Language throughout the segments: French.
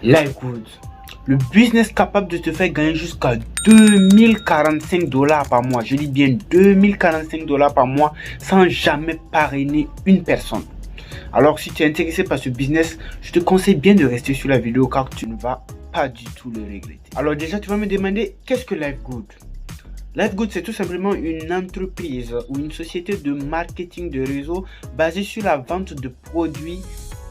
Livegood, le business capable de te faire gagner jusqu'à 2045 $ par mois. Je dis bien 2045 $ par mois sans jamais parrainer une personne. Alors si tu es intéressé par ce business, je te conseille bien de rester sur la vidéo car tu ne vas pas du tout le regretter. Alors déjà, tu vas me demander qu'est-ce que Livegood? Livegood, c'est tout simplement une entreprise ou une société de marketing de réseau basée sur la vente de produits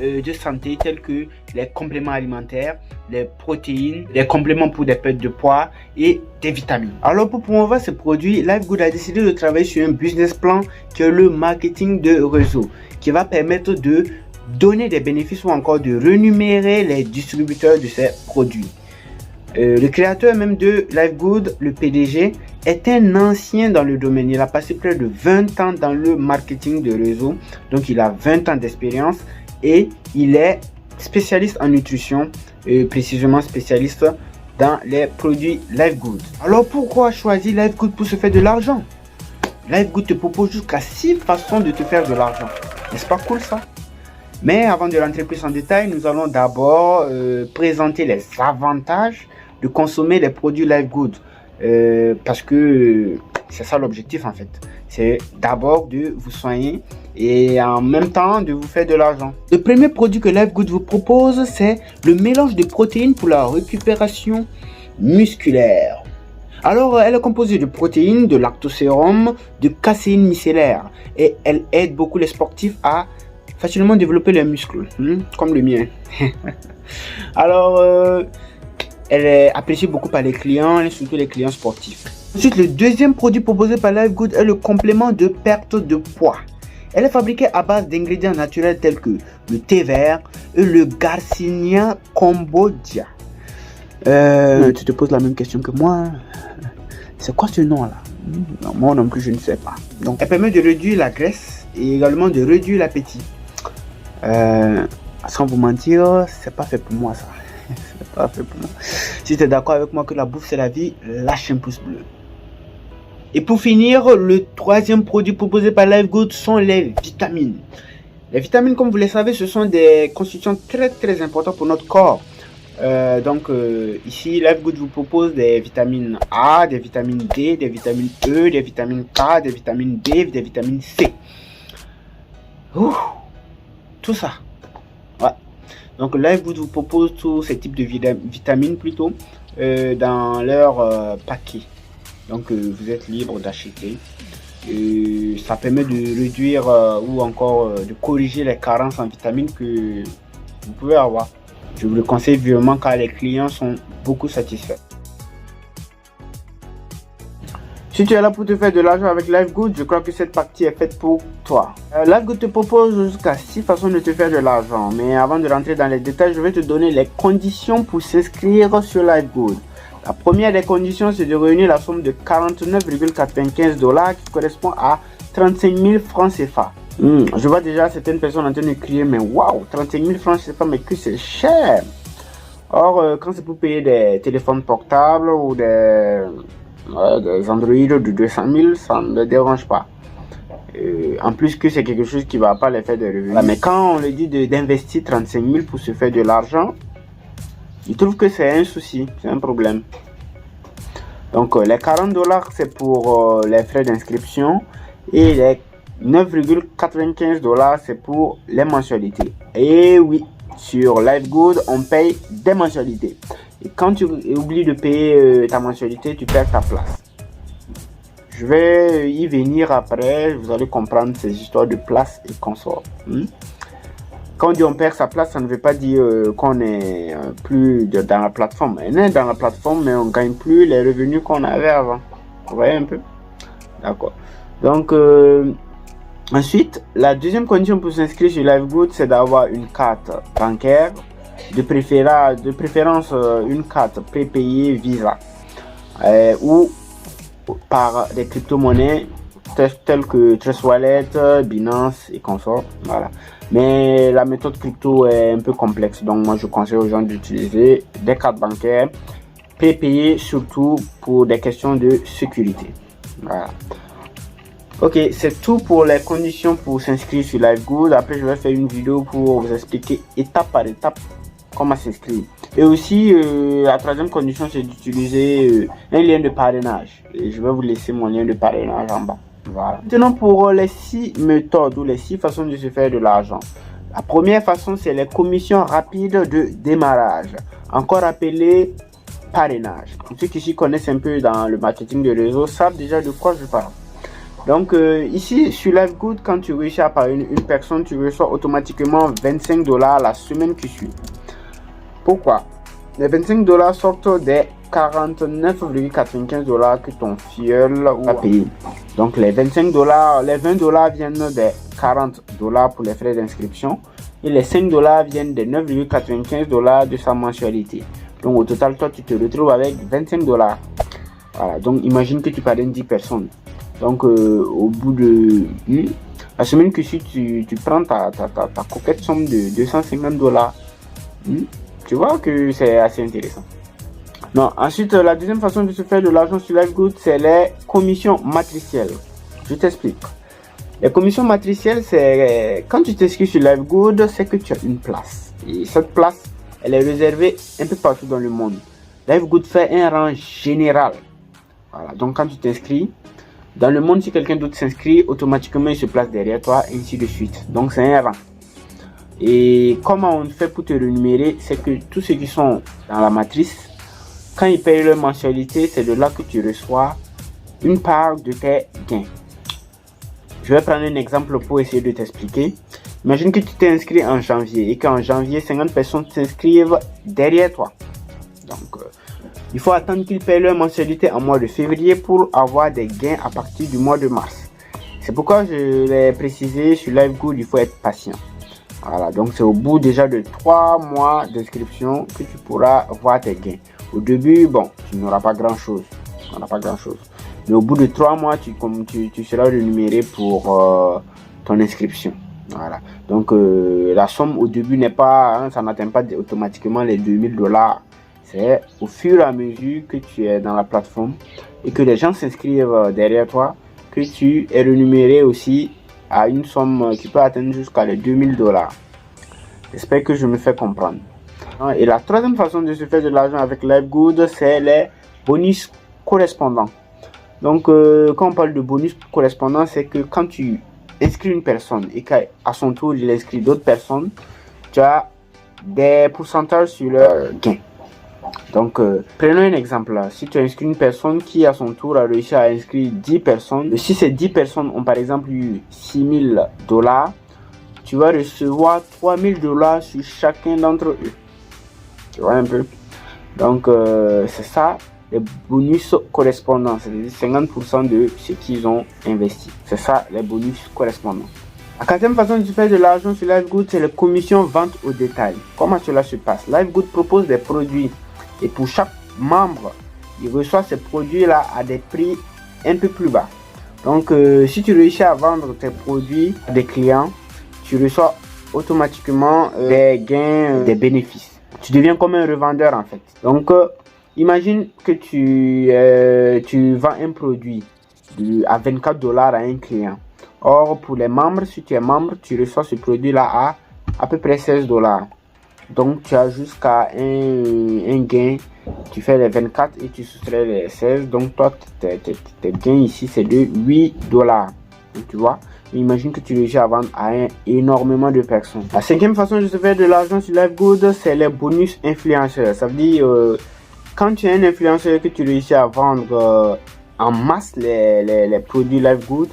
de santé tels que les compléments alimentaires, les protéines, les compléments pour des pertes de poids et des vitamines. Alors pour promouvoir ces produits, Livegood a décidé de travailler sur un business plan qui est le marketing de réseau, qui va permettre de donner des bénéfices ou encore de rémunérer les distributeurs de ces produits. Le créateur même de Livegood, le PDG, est un ancien dans le domaine. Il a passé près de 20 ans dans le marketing de réseau, donc il a 20 ans d'expérience et il est spécialiste en nutrition, précisément spécialiste dans les produits Livegood. Alors pourquoi choisir Livegood pour se faire de l'argent? Livegood te propose jusqu'à 6 façons de te faire de l'argent. N'est-ce pas cool ça? Mais avant de rentrer plus en détail, nous allons d'abord présenter les avantages de consommer les produits Livegood. Parce que c'est ça l'objectif en fait. C'est d'abord de vous soigner et en même temps de vous faire de l'argent. Le premier produit que Livegood vous propose, c'est le mélange de protéines pour la récupération musculaire. Alors, elle est composée de protéines, de lactosérum, de caséine micellaire et elle aide beaucoup les sportifs à facilement développer les muscles, comme le mien. Alors, elle est appréciée beaucoup par les clients, et surtout les clients sportifs. Ensuite, le deuxième produit proposé par Livegood est le complément de perte de poids. Elle est fabriquée à base d'ingrédients naturels tels que le thé vert et le Garcinia cambogia. Tu te poses la même question que moi. C'est quoi ce nom là? Non, moi non plus je ne sais pas. Donc, elle permet de réduire la graisse et également de réduire l'appétit. Sans vous mentir, c'est pas fait pour moi ça. C'est pas fait pour moi. Si tu es d'accord avec moi que la bouffe c'est la vie, lâche un pouce bleu. Et pour finir, le troisième produit proposé par Livegood sont les vitamines. Les vitamines, comme vous le savez, ce sont des constituants très importants pour notre corps. Ici, Livegood vous propose des vitamines A, des vitamines D, des vitamines E, des vitamines K, des vitamines B, des vitamines C. Tout ça. Ouais. Donc Livegood vous propose tous ces types de vitamines plutôt dans leur paquet. Donc vous êtes libre d'acheter. Ça permet de réduire ou encore de corriger les carences en vitamines que vous pouvez avoir. Je vous le conseille vivement car les clients sont beaucoup satisfaits. Si tu es là pour te faire de l'argent avec Livegood, je crois que cette partie est faite pour toi. Livegood te propose jusqu'à 6 façons de te faire de l'argent. Mais avant de rentrer dans les détails, je vais te donner les conditions pour s'inscrire sur Livegood. La première des conditions, c'est de réunir la somme de 49,95 $ qui correspond à 35 000 francs CFA. Je vois déjà certaines personnes en train de crier, mais waouh, 35 000 francs CFA, mais que c'est cher. Or, quand c'est pour payer des téléphones portables ou des Android de 200 000, ça ne me dérange pas. En plus que c'est quelque chose qui ne va pas les faire de revenus. Mais quand on leur dit d'investir 35 000 pour se faire de l'argent, ils trouvent que c'est un souci, c'est un problème. Donc les 40 $ c'est pour les frais d'inscription et les 9,95 $ c'est pour les mensualités. Et oui, sur Livegood, on paye des mensualités. Et quand tu oublies de payer ta mensualité, tu perds ta place. Je vais y venir après, vous allez comprendre ces histoires de place et consort. Quand on dit on perd sa place, ça ne veut pas dire qu'on n'est plus dans la plateforme. On est dans la plateforme, mais on ne gagne plus les revenus qu'on avait avant. Vous voyez un peu? D'accord. Donc, ensuite, la deuxième condition pour s'inscrire sur Livegood, c'est d'avoir une carte bancaire, de préférence une carte prépayée Visa ou par des crypto-monnaies telles que Trust Wallet, Binance et consorts. Voilà. Mais la méthode crypto est un peu complexe, donc moi je conseille aux gens d'utiliser des cartes bancaires prépayées, surtout pour des questions de sécurité. Voilà. Ok, c'est tout pour les conditions pour s'inscrire sur Livegood. Après, je vais faire une vidéo pour vous expliquer étape par étape comment s'inscrire. Et aussi, la troisième condition, c'est d'utiliser un lien de parrainage. Et je vais vous laisser mon lien de parrainage en bas. Voilà. Maintenant, pour les 6 méthodes ou les 6 façons de se faire de l'argent. La première façon, c'est les commissions rapides de démarrage, encore appelées parrainage. Ceux qui s'y connaissent un peu dans le marketing de réseau savent déjà de quoi je parle. Donc ici sur LiveGood, quand tu réussis à parrainer une personne, tu reçois automatiquement 25 $ la semaine qui suit. Pourquoi? Les 25 $ sortent des 49,95 $ que ton filleul va payer. Donc les 25 $, les 20 $ viennent des 40 $ pour les frais d'inscription et les 5 $ viennent des 9,95 $ de sa mensualité. Donc au total, toi tu te retrouves avec 25 $. Voilà, donc imagine que tu parraines 10 personnes. Donc au bout de la semaine que suit, tu prends ta coquette somme de 250 $. Tu vois que c'est assez intéressant. Non, ensuite, la deuxième façon de se faire de l'argent sur LiveGood, c'est les commissions matricielles. Je t'explique. Les commissions matricielles, c'est quand tu t'inscris sur LiveGood, c'est que tu as une place. Et cette place, elle est réservée un peu partout dans le monde. LiveGood fait un rang général. Voilà, donc quand tu t'inscris, dans le monde, si quelqu'un d'autre s'inscrit, automatiquement il se place derrière toi, et ainsi de suite. Donc c'est un rang. Et comment on fait pour te rémunérer, c'est que tous ceux qui sont dans la matrice, quand ils payent leur mensualité, c'est de là que tu reçois une part de tes gains. Je vais prendre un exemple pour essayer de t'expliquer. Imagine que tu t'es inscrit en janvier et qu'en janvier, 50 personnes s'inscrivent derrière toi. Donc, il faut attendre qu'ils payent leur mensualité en mois de février pour avoir des gains à partir du mois de mars. C'est pourquoi je l'ai précisé sur LiveGood, il faut être patient. Voilà, donc c'est au bout déjà de 3 mois d'inscription que tu pourras voir tes gains. Au début, bon, tu n'auras pas grand chose. Mais au bout de 3 mois, tu seras rémunéré pour ton inscription. Voilà. Donc la somme au début n'est pas, ça n'atteint pas automatiquement les 2000 $. C'est au fur et à mesure que tu es dans la plateforme et que les gens s'inscrivent derrière toi que tu es rémunéré aussi à une somme qui peut atteindre jusqu'à les 2000 $. J'espère que je me fais comprendre. Et la troisième façon de se faire de l'argent avec LiveGood, c'est les bonus correspondants. Donc quand on parle de bonus correspondants, c'est que quand tu inscris une personne et qu'à son tour il inscrit d'autres personnes, tu as des pourcentages sur leur gain. Donc prenons un exemple. Si tu as inscrit une personne qui à son tour a réussi à inscrire 10 personnes, si ces 10 personnes ont par exemple eu 6000 $, tu vas recevoir 3000 $ sur chacun d'entre eux. Tu vois un peu? Donc c'est ça les bonus correspondants, c'est-à-dire 50% de ce qu'ils ont investi. C'est ça les bonus correspondants. La quatrième façon de se faire de l'argent sur LiveGood, c'est les commissions vente au détail. Comment cela se passe? LiveGood propose des produits et pour chaque membre, il reçoit ces produits-là à des prix un peu plus bas. Donc si tu réussis à vendre tes produits à des clients, tu reçois automatiquement des gains, des bénéfices. Tu deviens comme un revendeur en fait. Donc imagine que tu vends un produit à 24 $ à un client. Or pour les membres, si tu es membre, tu reçois ce produit là à peu près 16 $. Donc tu as jusqu'à un gain, tu fais les 24 et tu soustrais les 16. Donc toi tes gains ici c'est de 8 $. Donc tu vois, imagine que tu réussis à vendre à énormément de personnes. La cinquième façon de se faire de l'argent sur LiveGood, c'est les bonus influenceurs. Ça veut dire quand tu es un influenceur que tu réussis à vendre en masse les produits LiveGood,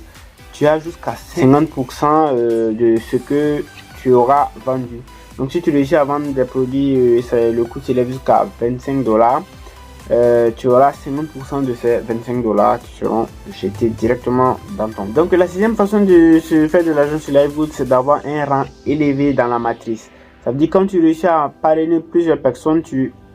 tu as jusqu'à 50% de ce que tu auras vendu. Donc si tu réussis à vendre des produits, le coût s'élève jusqu'à 25 $, tu auras 50% de ces 25 $ qui seront jetés directement dans ton. Donc la sixième façon de se faire de l'argent sur LiveGood, c'est d'avoir un rang élevé dans la matrice. Ça veut dire quand tu réussis à parrainer plusieurs personnes,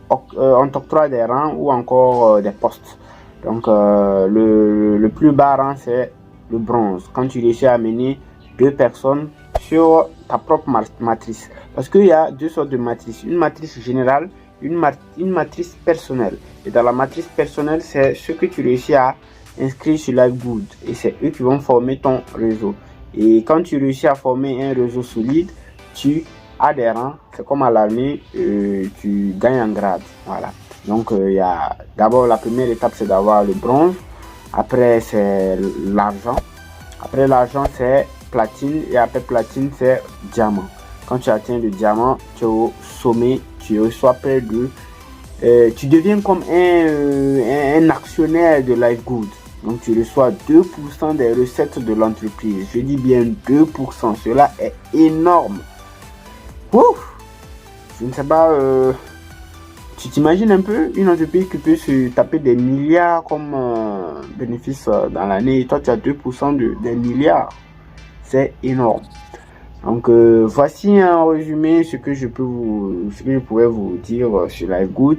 on t'octroie des rangs ou encore des postes. Donc le plus bas rang c'est le bronze. Quand tu réussis à amener 2 personnes sur ta propre matrice. Parce qu'il y a 2 sortes de matrices. Une matrice générale, une matrice personnelle. Et dans la matrice personnelle, c'est ce que tu réussis à inscrire sur LiveGood. Et c'est eux qui vont former ton réseau. Et quand tu réussis à former un réseau solide, tu adhérent, c'est comme à l'armée, tu gagnes en grade. Voilà. Donc il y a d'abord la première étape, c'est d'avoir le bronze. Après c'est l'argent. Après l'argent c'est platine et après platine c'est diamant. Quand tu atteins le diamant, tu es au sommet, tu reçois près de tu deviens comme un actionnaire de Lifegood. Donc tu reçois 2% des recettes de l'entreprise. Je dis bien 2%. Cela est énorme. Ouf! Je ne sais pas, tu t'imagines un peu une entreprise qui peut se taper des milliards comme bénéfice dans l'année. Et toi, tu as 2% des milliards. C'est énorme. Donc voici un résumé ce que je pourrais vous dire sur Lifegood.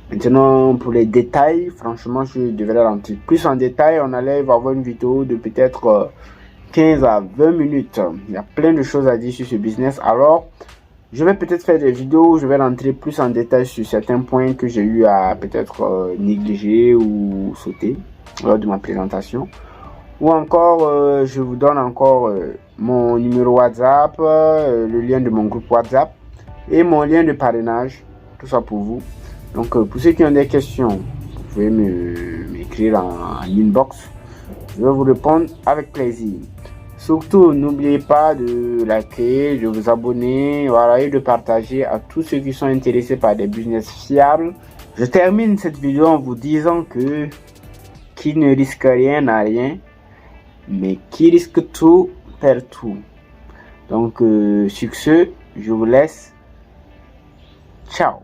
Maintenant pour les détails, franchement je devrais rentrer plus en détail. On allait avoir une vidéo de peut-être 15 à 20 minutes. Il y a plein de choses à dire sur ce business. Alors je vais peut-être faire des vidéos où je vais rentrer plus en détail sur certains points que j'ai eu à peut-être négliger ou sauter lors de ma présentation. Ou encore, je vous donne encore mon numéro WhatsApp, le lien de mon groupe WhatsApp et mon lien de parrainage, tout ça pour vous. Donc, pour ceux qui ont des questions, vous pouvez m'écrire en inbox. Je vais vous répondre avec plaisir. Surtout, n'oubliez pas de liker, de vous abonner, voilà, et de partager à tous ceux qui sont intéressés par des business fiables. Je termine cette vidéo en vous disant que qui ne risque rien n'a rien. Mais qui risque tout, perd tout. Donc, sur ce, je vous laisse. Ciao.